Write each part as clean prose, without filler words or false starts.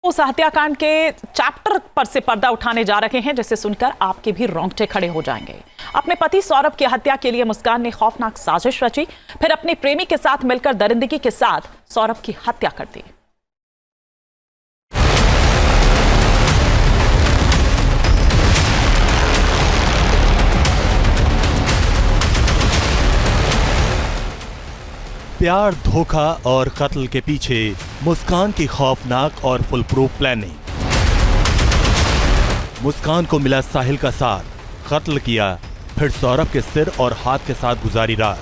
उस हत्याकांड के चैप्टर पर से पर्दा उठाने जा रहे हैं जिसे सुनकर आपके भी रोंगटे खड़े हो जाएंगे। अपने पति सौरभ की हत्या के लिए मुस्कान ने खौफनाक साजिश रची, फिर अपने प्रेमी के साथ मिलकर दरिंदगी के साथ सौरभ की हत्या कर दी। प्यार, धोखा और कत्ल के पीछे मुस्कान की खौफनाक और फुल प्रूफ प्लानिंग। मुस्कान को मिला साहिल का साथ, कत्ल किया, फिर सौरभ के सिर और हाथ के साथ गुजारी रात।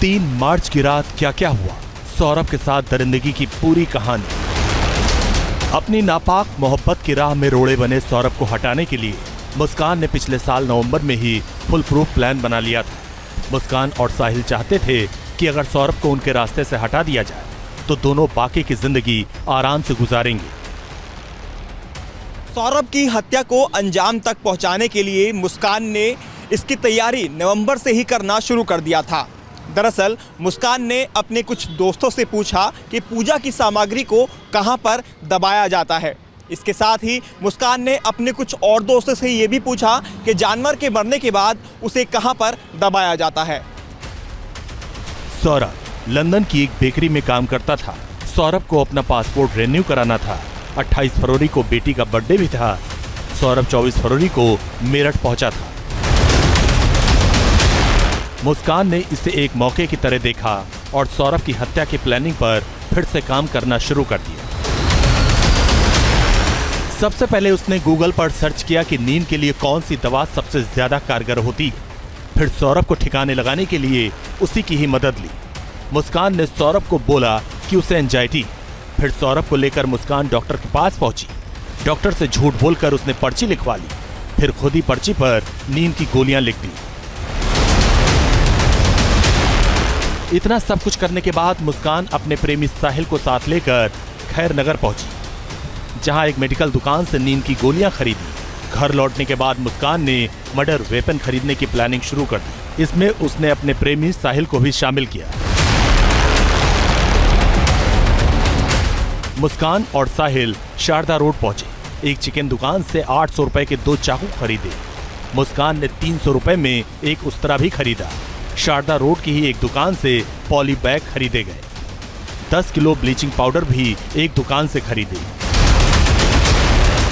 3 मार्च की रात क्या क्या हुआ, सौरभ के साथ दरिंदगी की पूरी कहानी। अपनी नापाक मोहब्बत की राह में रोड़े बने सौरभ को हटाने के लिए मुस्कान ने पिछले साल नवंबर में ही फुल प्रूफ प्लान बना लिया था। मुस्कान और साहिल चाहते थे कि अगर सौरभ को उनके रास्ते से हटा दिया जाए तो दोनों बाकी की जिंदगी आराम से गुजारेंगे। सौरभ की हत्या को अंजाम तक पहुंचाने के लिए मुस्कान ने इसकी तैयारी नवंबर से ही करना शुरू कर दिया था। दरअसल मुस्कान ने अपने कुछ दोस्तों से पूछा कि पूजा की सामग्री को कहां पर दबाया जाता है। इसके साथ ही मुस्कान ने अपने कुछ और दोस्तों से ये भी पूछा कि जानवर के मरने के बाद उसे कहां पर दबाया जाता है। सौरभ लंदन की एक बेकरी में काम करता था। सौरभ को अपना पासपोर्ट रिन्यू कराना था। 28 फरवरी को बेटी का बर्थडे भी था। सौरभ 24 फरवरी को मेरठ पहुंचा था। मुस्कान ने इसे एक मौके की तरह देखा और सौरभ की हत्या की प्लानिंग पर फिर से काम करना शुरू कर दिया। सबसे पहले उसने गूगल पर सर्च किया कि नींद के लिए कौन सी दवा सबसे ज्यादा कारगर होती है। फिर सौरभ को ठिकाने लगाने के लिए उसी की ही मदद ली। मुस्कान ने सौरभ को बोला कि उसे एंजाइटी। फिर सौरभ को लेकर मुस्कान डॉक्टर के पास पहुंची। डॉक्टर से झूठ बोलकर उसने पर्ची लिखवा ली। फिर खुद ही पर्ची पर नींद की गोलियां लिख दी। इतना सब कुछ करने के बाद मुस्कान अपने प्रेमी साहिल को साथ लेकर खैरनगर पहुंची, जहां एक मेडिकल दुकान से नींद की गोलियां खरीदी। घर लौटने के बाद मुस्कान ने मर्डर वेपन खरीदने की प्लानिंग शुरू कर दी। इसमें उसने अपने प्रेमी साहिल को भी शामिल किया। मुस्कान और साहिल शारदा रोड पहुंचे। एक चिकन दुकान से 800 रुपए के 2 चाकू खरीदे। मुस्कान ने 300 रुपए में एक उस्तरा भी खरीदा। शारदा रोड की ही एक दुकान से पॉली बैग खरीदे गए। 10 किलो ब्लीचिंग पाउडर भी एक दुकान से खरीदे।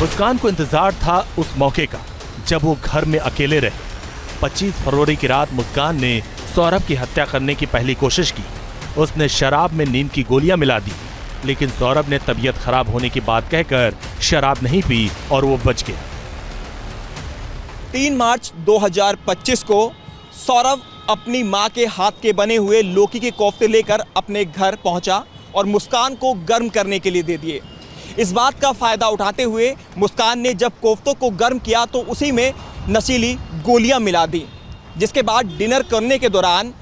मुस्कान को इंतजार था उस मौके का जब वो घर में अकेले रहे। 25 फरवरी की रात मुस्कान ने सौरभ की हत्या करने की पहली कोशिश की। उसने शराब में नींद की गोलियां मिला दी, लेकिन सौरभ ने तबीयत खराब होने की बात कहकर शराब नहीं पी और वो बच गया। 3 मार्च 2025 को सौरभ अपनी मां के हाथ के बने हुए लौकी के कोफ्ते लेकर अपने घर पहुंचा और मुस्कान को गर्म करने के लिए दे दिए। इस बात का फायदा उठाते हुए मुस्कान ने जब कोफ्तों को गर्म किया तो उसी में नशीली गोलियां मिला दी, जिसके बाद डिनर करने के दौरान